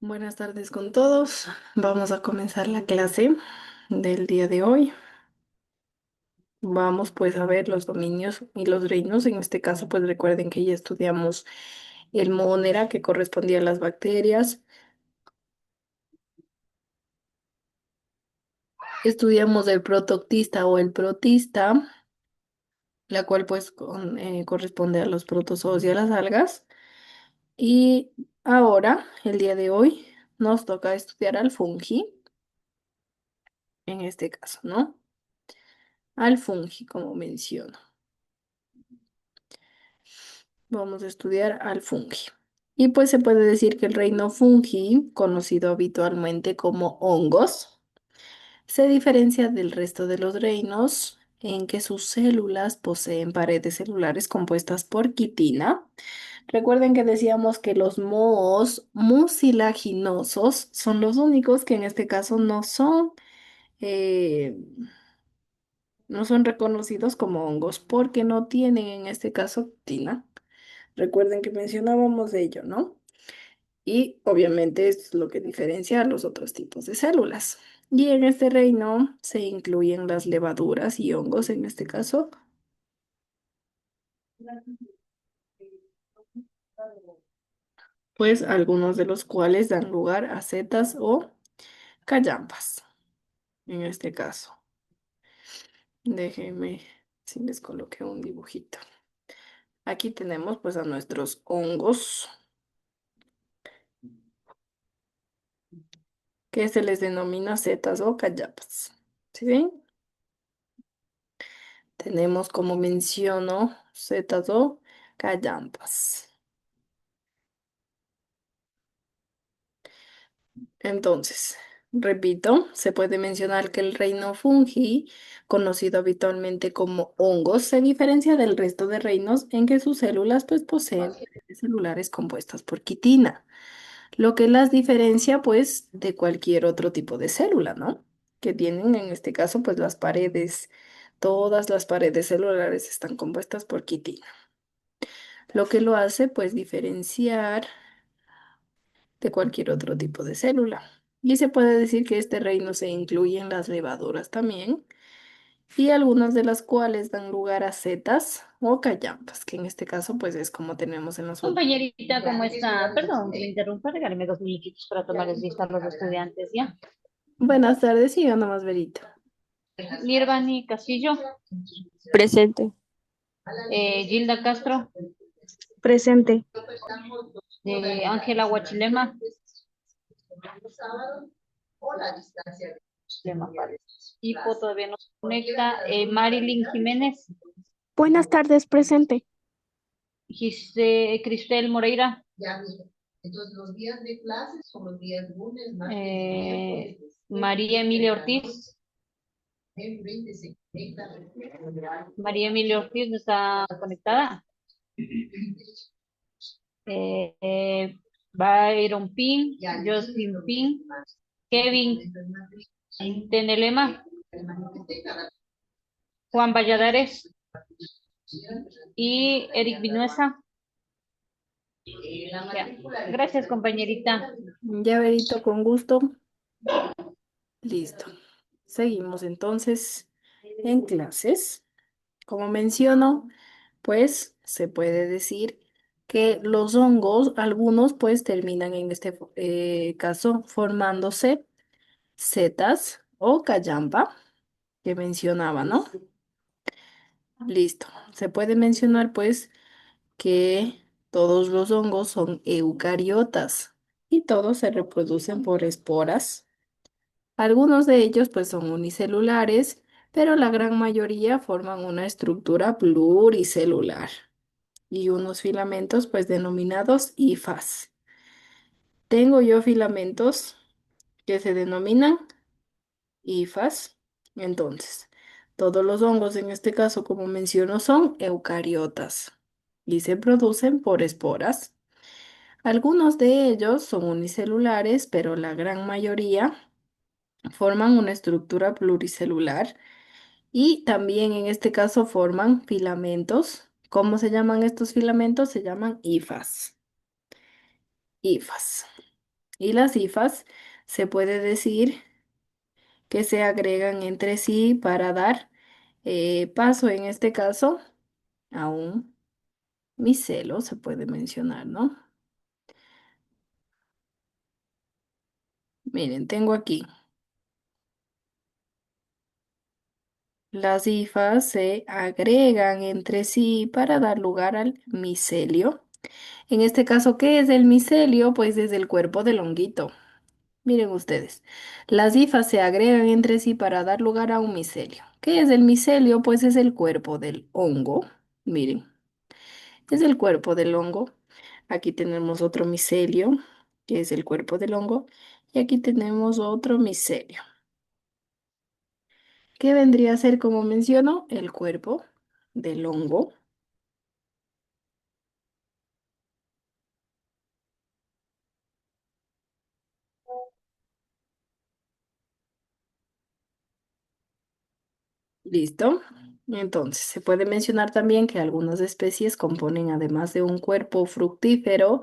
Buenas tardes con todos. Vamos a comenzar la clase del día de hoy. Vamos pues a ver los dominios y los reinos. En este caso pues recuerden que ya estudiamos el monera que correspondía a las bacterias. Estudiamos el protoctista o el protista, la cual pues corresponde a los protozoos y a las algas. Y ahora, el día de hoy, nos toca estudiar al fungi, en este caso, ¿no? Al fungi, como menciono. Vamos a estudiar al fungi. Y pues se puede decir que el reino fungi, conocido habitualmente como hongos, se diferencia del resto de los reinos en que sus células poseen paredes celulares compuestas por quitina. Recuerden que decíamos que los mohos mucilaginosos son los únicos que en este caso eh, no son reconocidos como hongos porque no tienen en este caso quitina. Recuerden que mencionábamos de ello, ¿no? Y obviamente es lo que diferencia a los otros tipos de células. Y en este reino se incluyen las levaduras y hongos en este caso, pues algunos de los cuales dan lugar a setas o callampas. En este caso, déjenme si les coloqué un dibujito. Aquí tenemos pues a nuestros hongos que se les denomina setas o callampas. ¿Sí ven? Tenemos como menciono setas o callampas. Entonces, repito, se puede mencionar que el reino fungi, conocido habitualmente como hongos, se diferencia del resto de reinos en que sus células pues poseen paredes celulares compuestas por quitina, lo que las diferencia pues de cualquier otro tipo de célula, ¿no? Que tienen en este caso pues las paredes, todas las paredes celulares están compuestas por quitina, lo que lo hace pues diferenciar de cualquier otro tipo de célula. Y se puede decir que este reino se incluye en las levaduras también, y algunas de las cuales dan lugar a setas o callampas, que en este caso pues es como tenemos en los otros. Compañerita, ¿cómo está? Perdón que le interrumpa, regáleme 2 minutitos para tomarles lista a los estudiantes, ¿ya? Buenas tardes, y yo nomás Verito. Nirvani Castillo, Presente, Gilda Castro, presente. Ángela Huachilema, Lema Párez. Tipo todavía no se conecta, Marilyn Jiménez, Buenas tardes, presente. Cristel Moreira, María Emilia Ortiz, María Emilia Ortiz no está conectada. Byron Pin, Justin Pin, Kevin Tenelema, Juan Valladares y Eric Vinuesa. Ya. Gracias, compañerita. Ya Verito, con gusto. Listo. Seguimos entonces en clases. Como menciono, pues se puede decir que los hongos, algunos pues terminan en este caso formándose setas o callampa que mencionaba, ¿no? Listo. Se puede mencionar pues que todos los hongos son eucariotas y todos se reproducen por esporas. Algunos de ellos pues son unicelulares, pero la gran mayoría forman una estructura pluricelular y unos filamentos pues denominados hifas. Tengo yo filamentos que se denominan hifas. Entonces, todos los hongos en este caso, como menciono, son eucariotas y se producen por esporas. Algunos de ellos son unicelulares, pero la gran mayoría forman una estructura pluricelular y también en este caso forman filamentos. ¿Cómo se llaman estos filamentos? Se llaman hifas. Hifas. Y las hifas se puede decir que se agregan entre sí para dar paso, en este caso, a un micelo, se puede mencionar, ¿no? Miren, tengo aquí. Las hifas se agregan entre sí para dar lugar al micelio. En este caso, ¿qué es el micelio? Pues es el cuerpo del honguito. Miren ustedes, las hifas se agregan entre sí para dar lugar a un micelio. ¿Qué es el micelio? Pues es el cuerpo del hongo. Miren, es el cuerpo del hongo. Aquí tenemos otro micelio, que es el cuerpo del hongo. Y aquí tenemos otro micelio. ¿Qué vendría a ser, como menciono, el cuerpo del hongo? ¿Listo? Entonces, se puede mencionar también que algunas especies componen, además de un cuerpo fructífero,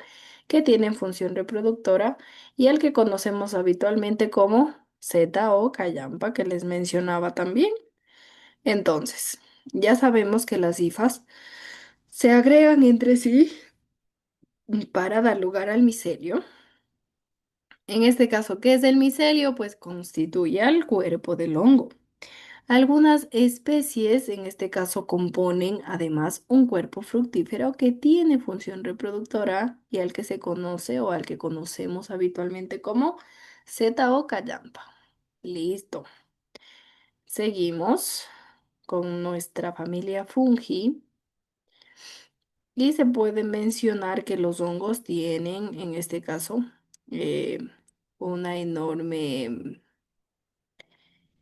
que tienen función reproductora y el que conocemos habitualmente como seta o callampa, que les mencionaba también. Entonces, ya sabemos que las hifas se agregan entre sí para dar lugar al micelio. En este caso, ¿qué es el micelio? Pues constituye al cuerpo del hongo. Algunas especies, en este caso, componen además un cuerpo fructífero que tiene función reproductora y al que se conoce o al que conocemos habitualmente como seta o callampa. Listo. Seguimos con nuestra familia fungi y se puede mencionar que los hongos tienen, en este caso, eh, una enorme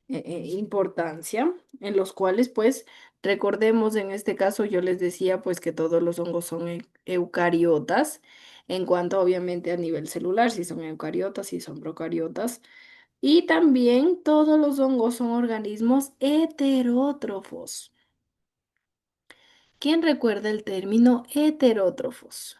importancia, en los cuales pues recordemos, en este caso yo les decía pues que todos los hongos son eucariotas, en cuanto obviamente a nivel celular, si son eucariotas, si son procariotas, y también todos los hongos son organismos heterótrofos. ¿Quién recuerda el término heterótrofos?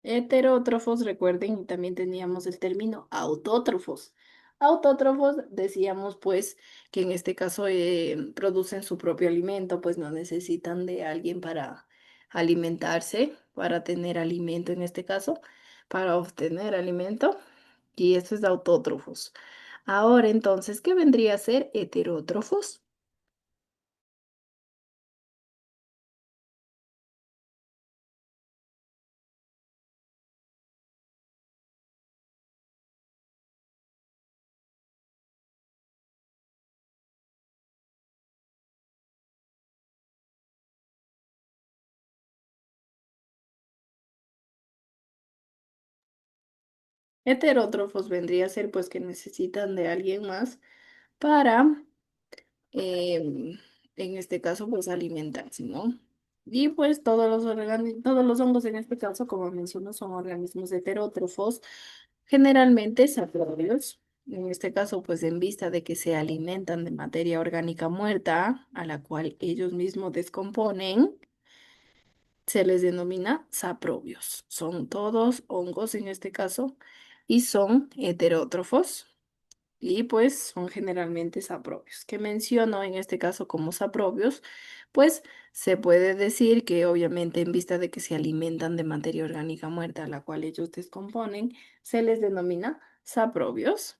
Heterótrofos, recuerden, y también teníamos el término autótrofos. Autótrofos decíamos pues que en este caso producen su propio alimento, pues no necesitan de alguien para alimentarse, para tener alimento en este caso, para obtener alimento, y esto es autótrofos. Ahora entonces, ¿qué vendría a ser heterótrofos? Heterótrofos vendría a ser pues que necesitan de alguien más para en este caso, pues alimentarse, ¿no? Y pues todos los hongos en este caso, como menciono, son organismos heterótrofos, generalmente saprobios. En este caso, pues en vista de que se alimentan de materia orgánica muerta, a la cual ellos mismos descomponen, se les denomina saprobios. Son todos hongos en este caso y son heterótrofos y pues son generalmente saprobios. Que menciono en este caso como saprobios, pues se puede decir que obviamente en vista de que se alimentan de materia orgánica muerta, la cual ellos descomponen, se les denomina saprobios.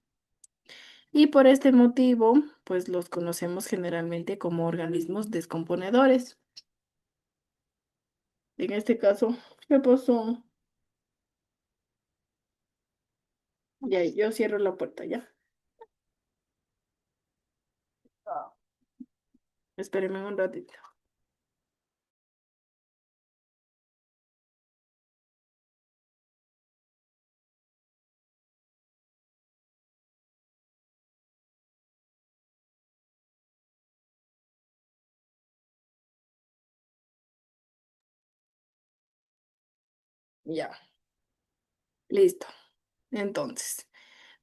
Y por este motivo, pues los conocemos generalmente como organismos descomponedores. En este caso, ¿Qué pasó? Ya, yo cierro la puerta ya. Espérenme un ratito. Ya, listo. Entonces,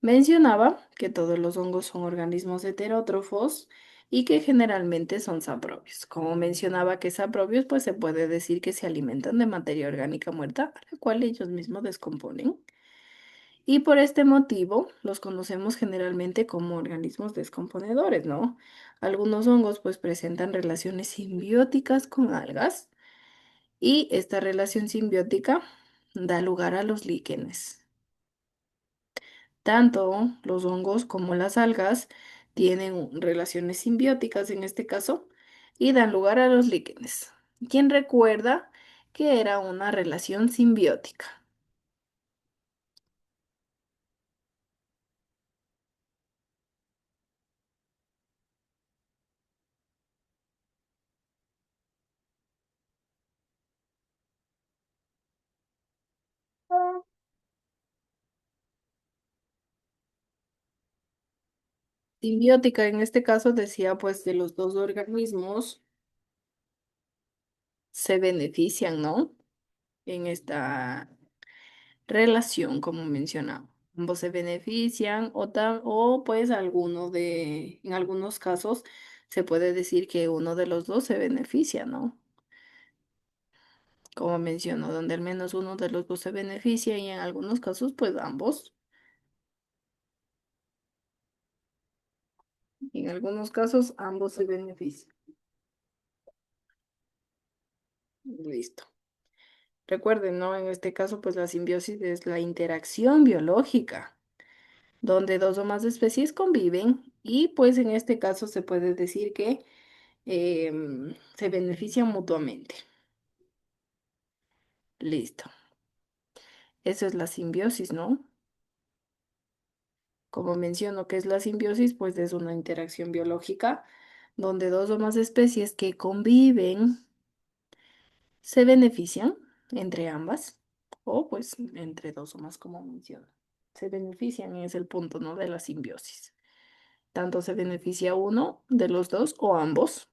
mencionaba que todos los hongos son organismos heterótrofos y que generalmente son saprobios. Como mencionaba que saprobios, pues se puede decir que se alimentan de materia orgánica muerta, a la cual ellos mismos descomponen. Y por este motivo los conocemos generalmente como organismos descomponedores, ¿no? Algunos hongos pues presentan relaciones simbióticas con algas y esta relación simbiótica da lugar a los líquenes. Tanto los hongos como las algas tienen relaciones simbióticas en este caso y dan lugar a los líquenes. ¿Quién recuerda que era una relación simbiótica? Simbiótica en este caso decía pues de los dos organismos se benefician, ¿no? En esta relación, como mencionaba. Ambos se benefician o pues en algunos casos se puede decir que uno de los dos se beneficia, ¿no? Como menciono, donde al menos uno de los dos se beneficia y en algunos casos pues ambos. En algunos casos ambos se benefician. Listo. Recuerden, ¿no? En este caso pues la simbiosis es la interacción biológica donde dos o más especies conviven y pues en este caso se puede decir que se benefician mutuamente. Listo. Eso es la simbiosis, ¿no? Como menciono que es la simbiosis, pues es una interacción biológica donde dos o más especies que conviven se benefician entre ambas o pues entre dos o más, como menciono. Se benefician, es el punto, ¿no? De la simbiosis. Tanto se beneficia uno de los dos o ambos.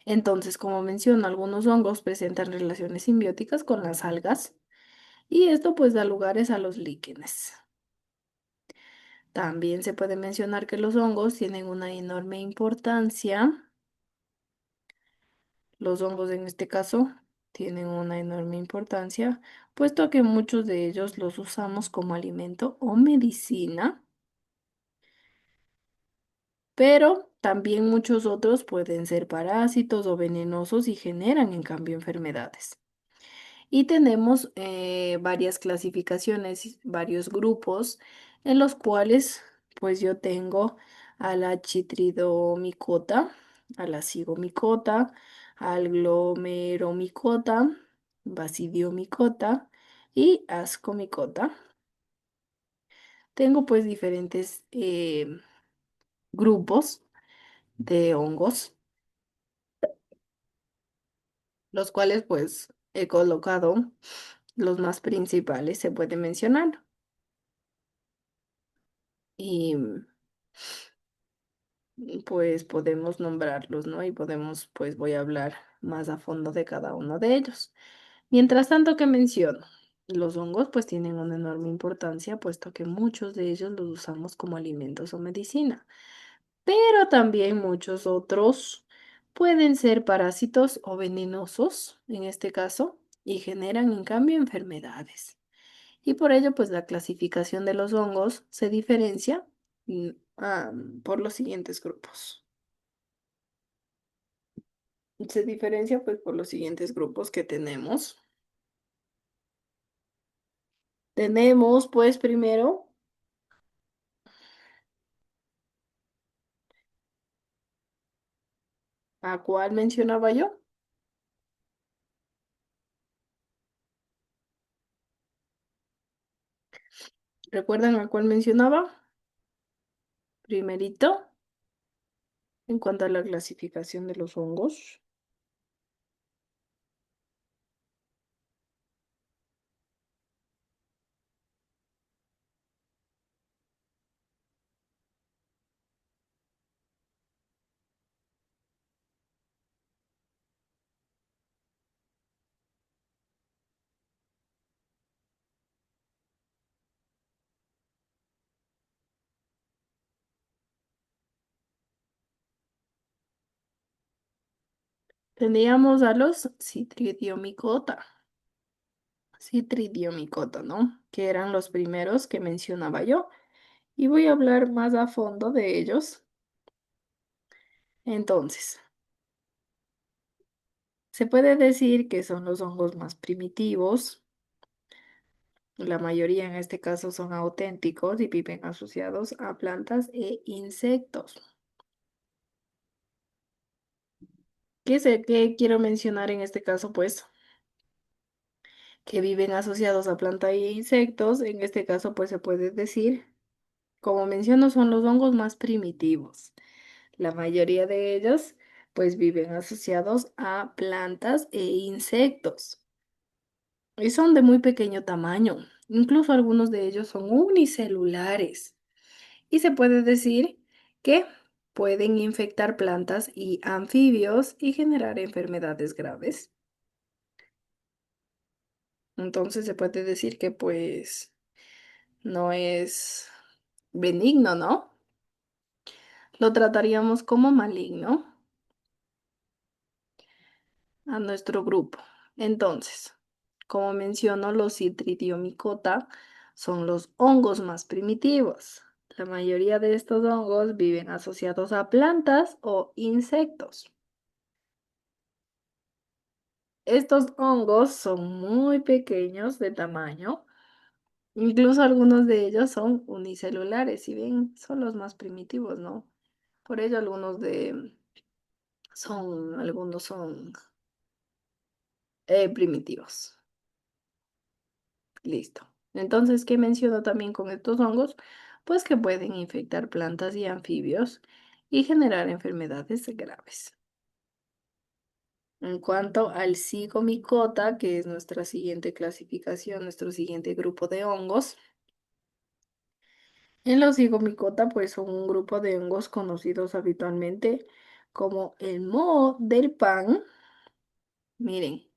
Entonces, como menciono, algunos hongos presentan relaciones simbióticas con las algas y esto pues da lugares a los líquenes. También se puede mencionar que los hongos tienen una enorme importancia. Los hongos en este caso tienen una enorme importancia, puesto que muchos de ellos los usamos como alimento o medicina, pero también muchos otros pueden ser parásitos o venenosos y generan en cambio enfermedades. Y tenemos varias clasificaciones, varios grupos en los cuales pues yo tengo a la chitridomicota, a la zigomicota, al glomeromicota, basidiomicota y ascomicota. Tengo pues diferentes grupos de hongos, los cuales pues he colocado los más principales, se puede mencionar. Y pues podemos nombrarlos, ¿no? Y podemos, pues voy a hablar más a fondo de cada uno de ellos. Mientras tanto que menciono, los hongos pues tienen una enorme importancia, puesto que muchos de ellos los usamos como alimentos o medicina, pero también muchos otros pueden ser parásitos o venenosos, en este caso, y generan en cambio enfermedades. Y por ello, pues la clasificación de los hongos se diferencia mm, por los siguientes grupos. Se diferencia pues por los siguientes grupos que tenemos. Tenemos pues primero, ¿a cuál mencionaba yo? ¿Recuerdan a cuál mencionaba? Primerito, en cuanto a la clasificación de los hongos. Teníamos a los citridiomicota, ¿no? Que eran los primeros que mencionaba yo. Y voy a hablar más a fondo de ellos. Entonces, se puede decir que son los hongos más primitivos. La mayoría en este caso son auténticos y viven asociados a plantas e insectos. ¿Qué quiero mencionar en este caso? Pues que viven asociados a plantas e insectos. En este caso, pues se puede decir, como menciono, son los hongos más primitivos. La mayoría de ellos, pues viven asociados a plantas e insectos. Y son de muy pequeño tamaño. Incluso algunos de ellos son unicelulares. Y se puede decir que pueden infectar plantas y anfibios y generar enfermedades graves. Entonces se puede decir que pues no es benigno, ¿no? Lo trataríamos como maligno a nuestro grupo. Entonces, como menciono, los Citridiomycota son los hongos más primitivos. La mayoría de estos hongos viven asociados a plantas o insectos. Estos hongos son muy pequeños de tamaño, incluso algunos de ellos son unicelulares, si bien son los más primitivos, ¿no? Por ello algunos son primitivos. Listo. Entonces, ¿qué menciono también con estos hongos? Pues que pueden infectar plantas y anfibios y generar enfermedades graves. En cuanto al Zygomicota, que es nuestra siguiente clasificación, nuestro siguiente grupo de hongos, en los Zygomicota, pues son un grupo de hongos conocidos habitualmente como el moho del pan. Miren,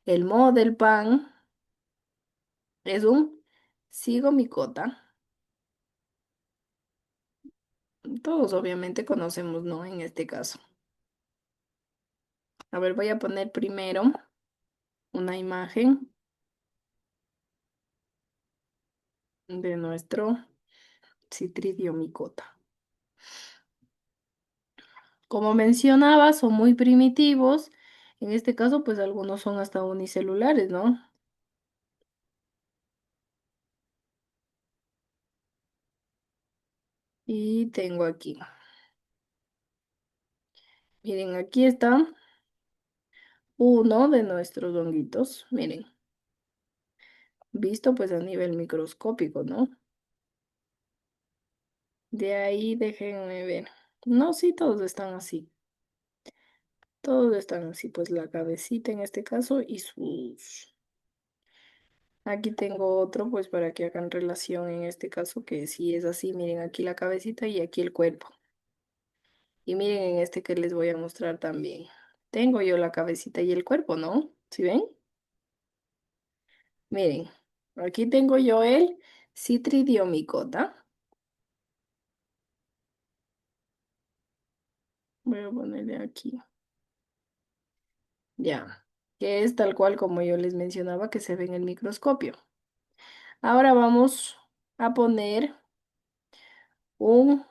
el moho del pan es un Zygomicota. Todos obviamente conocemos, ¿no? En este caso. A ver, voy a poner primero una imagen de nuestro Citridiomicota. Como mencionaba, son muy primitivos. En este caso, pues algunos son hasta unicelulares, ¿no? Y tengo aquí. Miren, aquí está uno de nuestros honguitos. Miren, visto pues a nivel microscópico, ¿no? De ahí déjenme ver. No, sí, todos están así. Todos están así, pues la cabecita en este caso y sus... Aquí tengo otro, pues para que hagan relación en este caso, que sí es así. Miren aquí la cabecita y aquí el cuerpo. Y miren en este que les voy a mostrar también. Tengo yo la cabecita y el cuerpo, ¿no? ¿Sí ven? Miren, aquí tengo yo el Citridiomicota. Voy a ponerle aquí. Ya, que es tal cual como yo les mencionaba que se ve en el microscopio. Ahora vamos a poner un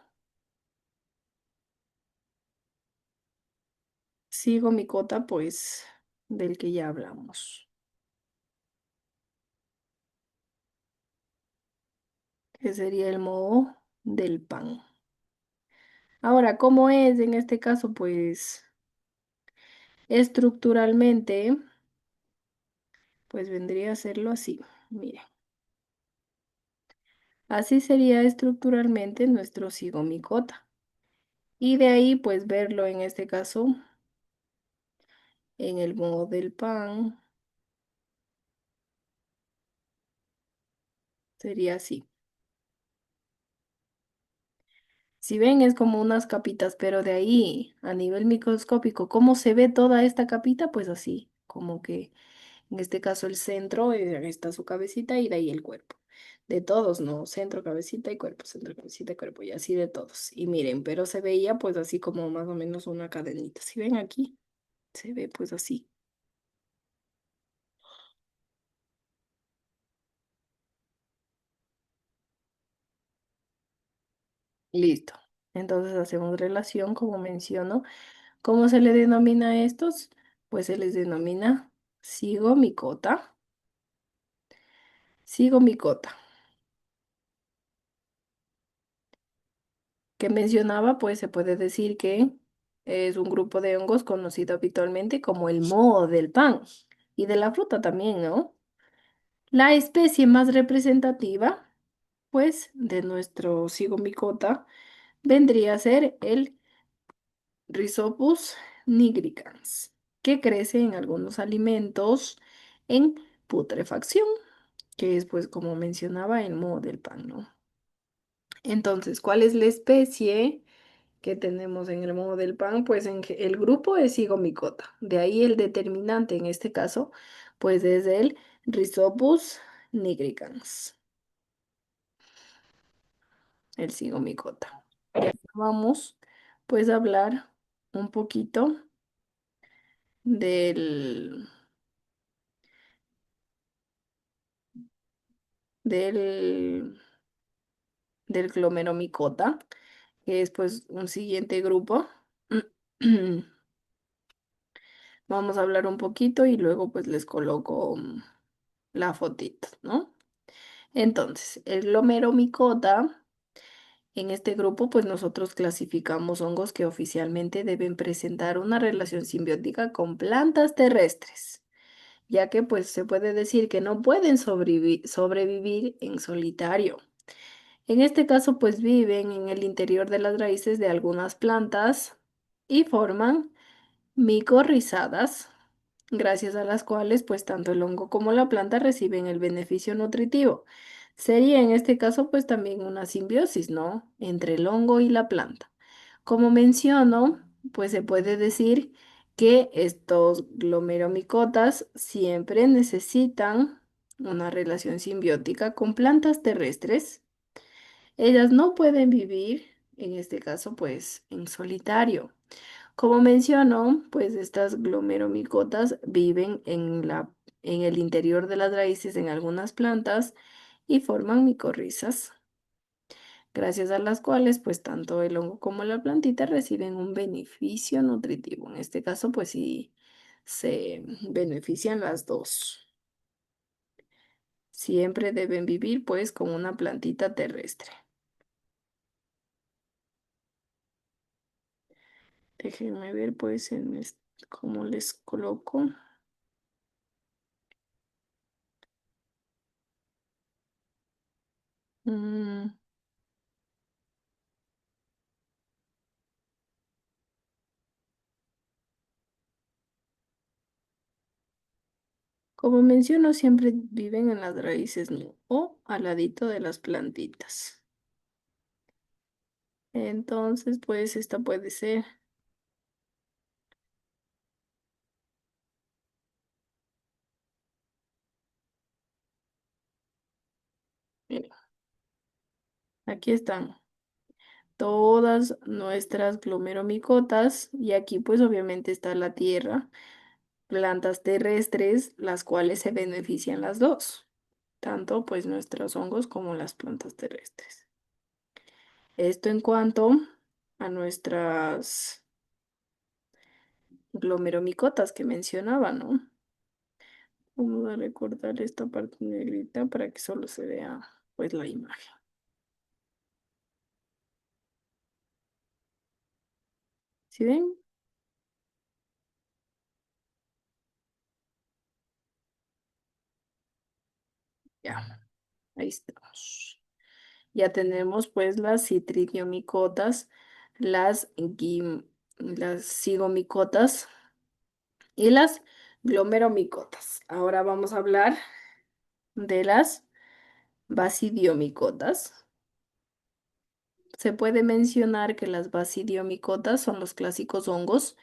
Zygomicota, pues, del que ya hablamos, que sería el moho del pan. Ahora, ¿cómo es en este caso? Pues, estructuralmente, pues vendría a serlo así. Miren, Así sería estructuralmente nuestro zigomicota. Y de ahí, pues, verlo en este caso en el modo del pan sería así. Si ven, es como unas capitas, pero de ahí a nivel microscópico, ¿cómo se ve toda esta capita? Pues así, como que en este caso el centro, ahí está su cabecita y de ahí el cuerpo. De todos, ¿no? Centro, cabecita y cuerpo, centro, cabecita y cuerpo, y así de todos. Y miren, pero se veía pues así como más o menos una cadenita. Si ven aquí, se ve pues así. Listo. Entonces hacemos relación, como menciono. ¿Cómo se le denomina a estos? Pues se les denomina zigomicota. Zigomicota. Que mencionaba, pues se puede decir que es un grupo de hongos conocido habitualmente como el moho del pan y de la fruta también, ¿no? La especie más representativa, pues, de nuestro zigomicota vendría a ser el Rhizopus nigricans, que crece en algunos alimentos en putrefacción, que es, pues, como mencionaba, el moho del pan, ¿no? Entonces, ¿cuál es la especie que tenemos en el modo del pan? Pues el grupo es zigomicota. De ahí el determinante en este caso, pues es el Rhizopus nigricans, el zigomicota. Y ahora vamos pues a hablar un poquito del, del, del glomeromicota, que es pues un siguiente grupo. Vamos a hablar un poquito y luego pues les coloco la fotito, ¿no? Entonces, el glomeromicota, en este grupo, pues nosotros clasificamos hongos que oficialmente deben presentar una relación simbiótica con plantas terrestres, ya que pues se puede decir que no pueden sobrevivir en solitario. En este caso, pues viven en el interior de las raíces de algunas plantas y forman micorrizadas, gracias a las cuales pues tanto el hongo como la planta reciben el beneficio nutritivo. Sería en este caso pues también una simbiosis, ¿no? Entre el hongo y la planta. Como menciono, pues se puede decir que estos glomeromicotas siempre necesitan una relación simbiótica con plantas terrestres. Ellas no pueden vivir, en este caso, pues en solitario. Como mencionó, pues estas glomeromicotas viven en el interior de las raíces en algunas plantas y forman micorrizas, gracias a las cuales pues tanto el hongo como la plantita reciben un beneficio nutritivo. En este caso pues sí se benefician las dos. Siempre deben vivir pues con una plantita terrestre. Déjenme ver pues cómo les coloco. Mm, Como menciono, siempre viven en las raíces, ¿no? O al ladito de las plantitas. Entonces, pues esta puede ser. Miren, aquí están todas nuestras glomeromicotas y aquí pues obviamente está la tierra, plantas terrestres, las cuales se benefician las dos, tanto pues nuestros hongos como las plantas terrestres. Esto en cuanto a nuestras glomeromicotas que mencionaba, ¿no? Vamos a recortar esta parte negrita para que solo se vea pues la imagen. ¿Sí ven? Ya, ahí estamos. Ya tenemos pues las citridiomicotas, las cigomicotas y las glomeromicotas. Ahora vamos a hablar de las basidiomicotas. Se puede mencionar que las basidiomicotas son los clásicos hongos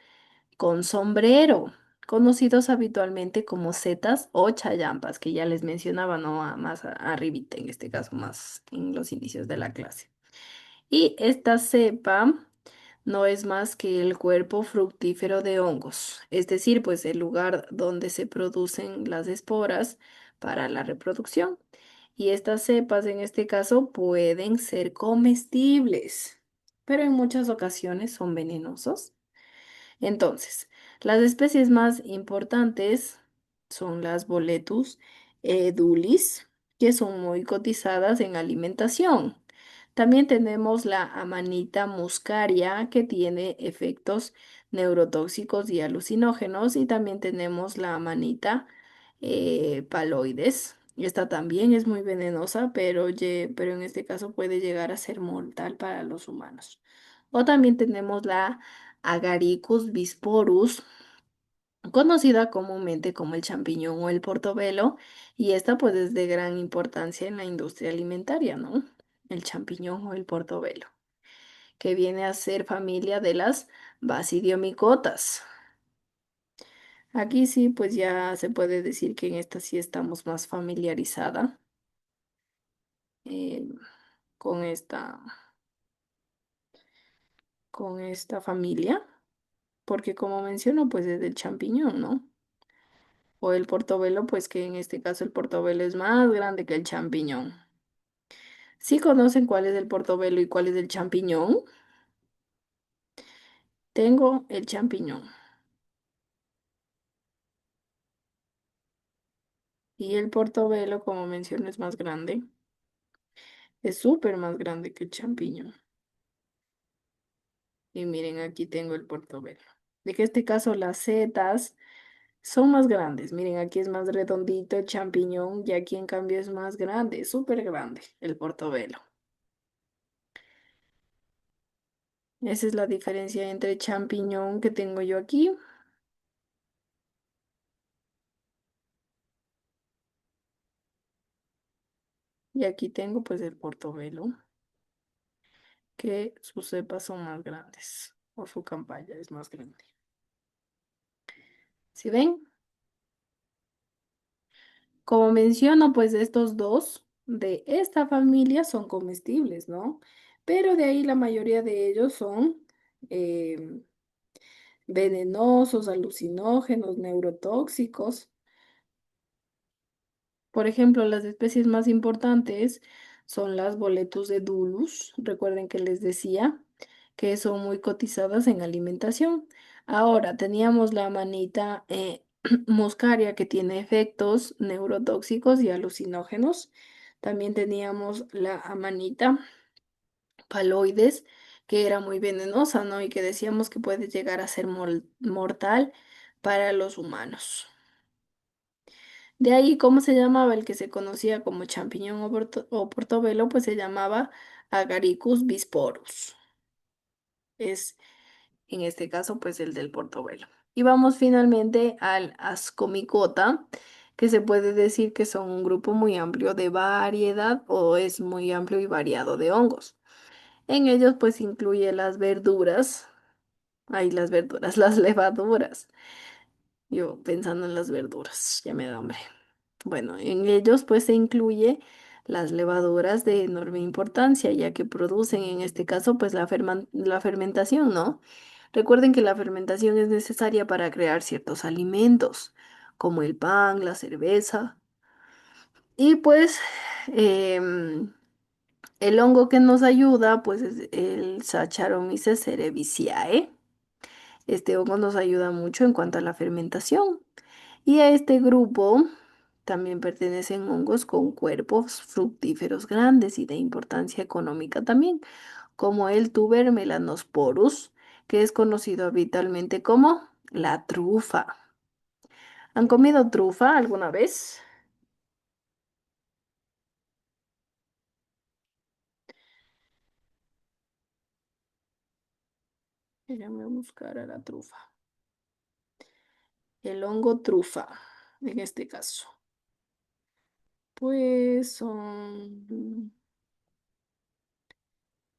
con sombrero, conocidos habitualmente como setas o chayampas, que ya les mencionaba, ¿no? Arribita, en este caso, más en los inicios de la clase. Y esta cepa no es más que el cuerpo fructífero de hongos, es decir, pues el lugar donde se producen las esporas para la reproducción. Y estas cepas, en este caso, pueden ser comestibles, pero en muchas ocasiones son venenosos. Entonces, las especies más importantes son las Boletus edulis, que son muy cotizadas en alimentación. También tenemos la Amanita muscaria, que tiene efectos neurotóxicos y alucinógenos. Y también tenemos la Amanita paloides. Esta también es muy venenosa, pero en este caso puede llegar a ser mortal para los humanos. O también tenemos la Agaricus bisporus, conocida comúnmente como el champiñón o el portobelo, y esta pues es de gran importancia en la industria alimentaria, ¿no? El champiñón o el portobelo, que viene a ser familia de las basidiomicotas. Aquí sí, pues ya se puede decir que en esta sí estamos más familiarizada eh, con esta familia, porque como menciono, pues es del champiñón, ¿no? O el portobelo, pues que en este caso el portobelo es más grande que el champiñón. ¿Sí conocen cuál es el portobelo y cuál es el champiñón? Tengo el champiñón y el portobelo, como menciono, es más grande. Es súper más grande que el champiñón. Y miren, aquí tengo el portobelo. De que este caso las setas son más grandes. Miren, aquí es más redondito el champiñón y aquí en cambio es más grande, súper grande el portobelo. Esa es la diferencia entre champiñón que tengo yo aquí. Y aquí tengo pues el portobelo, que sus cepas son más grandes, o su campaña es más grande. ¿Sí ven? Como menciono, pues estos dos de esta familia son comestibles, ¿no? Pero de ahí la mayoría de ellos son em, venenosos, alucinógenos, neurotóxicos. Por ejemplo, las especies más importantes son las Boletus edulus. Recuerden que les decía que son muy cotizadas en alimentación. Ahora, teníamos la manita muscaria, que tiene efectos neurotóxicos y alucinógenos. También teníamos la amanita paloides, que era muy venenosa, ¿no? Y que decíamos que puede llegar a ser mortal para los humanos. De ahí, ¿cómo se llamaba el que se conocía como champiñón o portobelo? Pues se llamaba Agaricus bisporus. Es en este caso, pues el del portobelo. Y vamos finalmente al ascomicota, que se puede decir que son un grupo muy amplio de variedad o es muy amplio y variado de hongos. En ellos, pues incluye las verduras, ay, las verduras, las levaduras. Yo pensando en las verduras, ya me da hambre. Bueno, en ellos pues se incluye las levaduras de enorme importancia, ya que producen en este caso pues la fermentación, ¿no? Recuerden que la fermentación es necesaria para crear ciertos alimentos, como el pan, la cerveza. Y pues em, el hongo que nos ayuda pues es el Saccharomyces cerevisiae. Este hongo nos ayuda mucho en cuanto a la fermentación. Y a este grupo también pertenecen hongos con cuerpos fructíferos grandes y de importancia económica también, como el tuber melanosporus, que es conocido habitualmente como la trufa. ¿Han comido trufa alguna vez? Déjame buscar a la trufa. El hongo trufa, en este caso. Pues son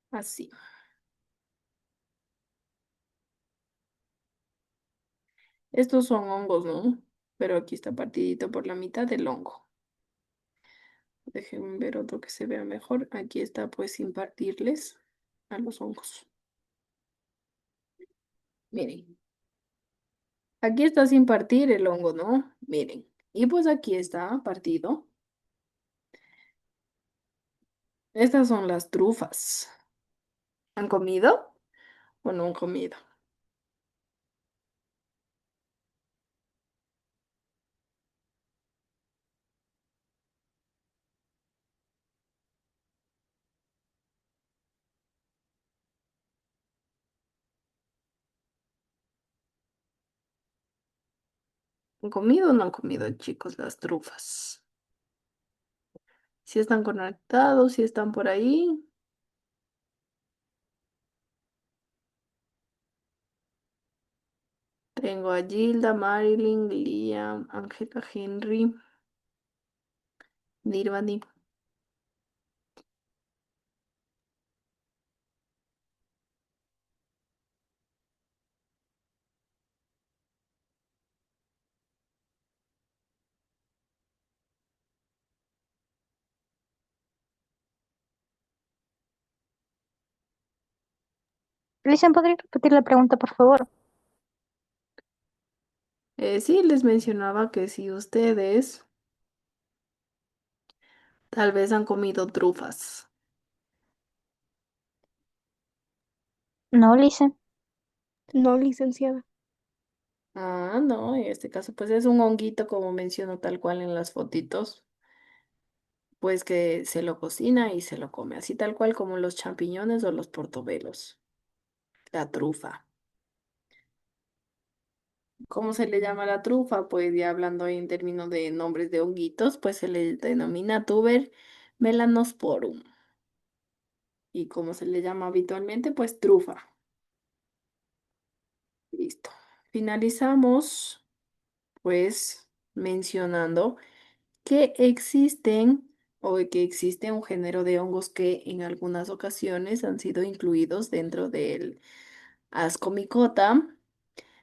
así. Estos son hongos, ¿no? Pero aquí está partidito por la mitad del hongo. Déjenme ver otro que se vea mejor. Aquí está pues sin partirles a los hongos. Miren, aquí está sin partir el hongo, ¿no? Miren. Y pues aquí está partido. Estas son las trufas. ¿Han comido o no han comido? ¿Han comido o no han comido, chicos, las trufas? Si están conectados, si están por ahí. Tengo a Gilda, Marilyn, Liam, Angela, Henry, Nirvani. Lisa, ¿podría repetir la pregunta, por favor? Sí, les mencionaba que si ustedes tal vez han comido trufas. No, Lisa. No, licenciada. Ah, no, en este caso pues es un honguito como menciono tal cual en las fotitos, pues que se lo cocina y se lo come, así tal cual como los champiñones o los portobelos, la trufa. ¿Cómo se le llama la trufa? Pues ya hablando en términos de nombres de honguitos, pues se le denomina tuber melanosporum. ¿Y cómo se le llama habitualmente? Pues trufa. Listo. Finalizamos pues mencionando que existen o que existe un género de hongos que en algunas ocasiones han sido incluidos dentro del Ascomycota,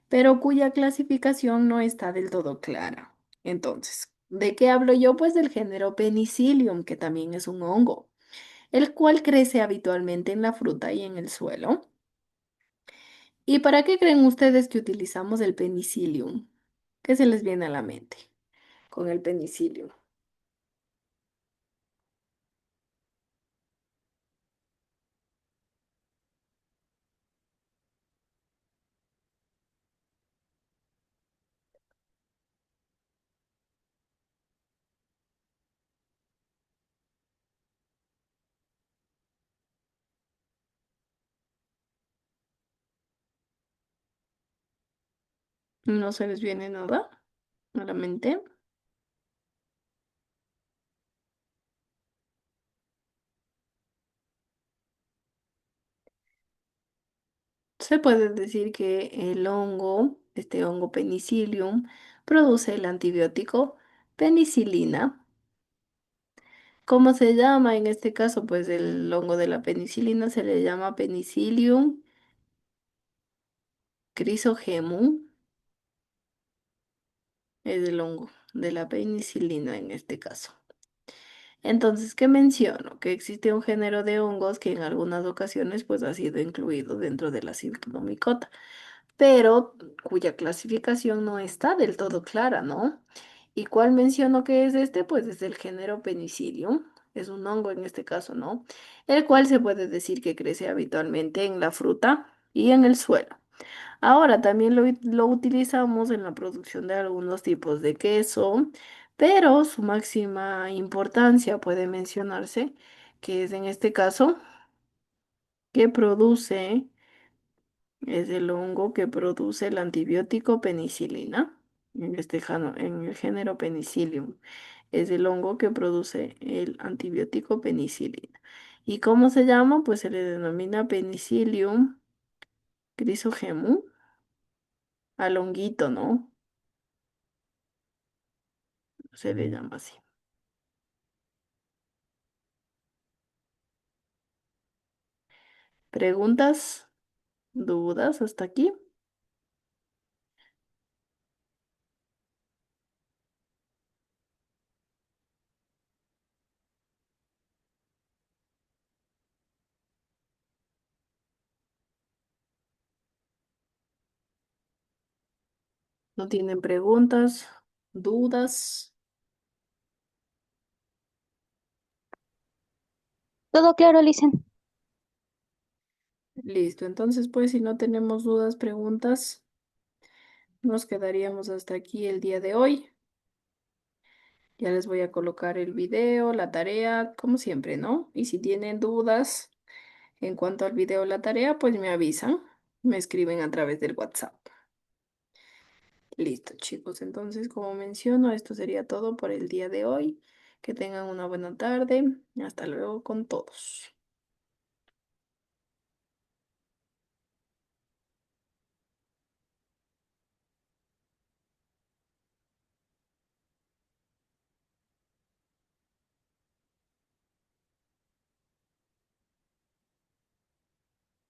pero cuya clasificación no está del todo clara. Entonces, ¿de qué hablo yo? Pues del género Penicillium, que también es un hongo, el cual crece habitualmente en la fruta y en el suelo. ¿Y para qué creen ustedes que utilizamos el Penicillium? ¿Qué se les viene a la mente con el Penicillium? ¿No se les viene nada a la mente? Se puede decir que el hongo, este hongo Penicillium, produce el antibiótico penicilina. ¿Cómo se llama en este caso? Pues el hongo de la penicilina se le llama Penicillium crisogemum, es el hongo de la penicilina en este caso. Entonces, ¿qué menciono? Que existe un género de hongos que en algunas ocasiones pues ha sido incluido dentro de la Cyclomicota, pero cuya clasificación no está del todo clara, ¿no? ¿Y cuál menciono que es este? Pues es el género Penicillium, es un hongo en este caso, ¿no? El cual se puede decir que crece habitualmente en la fruta y en el suelo. Ahora también lo utilizamos en la producción de algunos tipos de queso, pero su máxima importancia puede mencionarse que es en este caso que produce, es el hongo que produce el antibiótico penicilina, en el género Penicillium. Es el hongo que produce el antibiótico penicilina. ¿Y cómo se llama? Pues se le denomina Penicillium Crisogemu, al honguito, ¿no? Se le llama así. ¿Preguntas? ¿Dudas hasta aquí? ¿No tienen preguntas? ¿Dudas? Todo claro, Licen. Listo, entonces pues si no tenemos dudas, preguntas, nos quedaríamos hasta aquí el día de hoy. Ya les voy a colocar el video, la tarea, como siempre, ¿no? Y si tienen dudas en cuanto al video o la tarea, pues me avisan, me escriben a través del WhatsApp. Listo, chicos. Entonces, como menciono, esto sería todo por el día de hoy. Que tengan una buena tarde. Hasta luego con todos.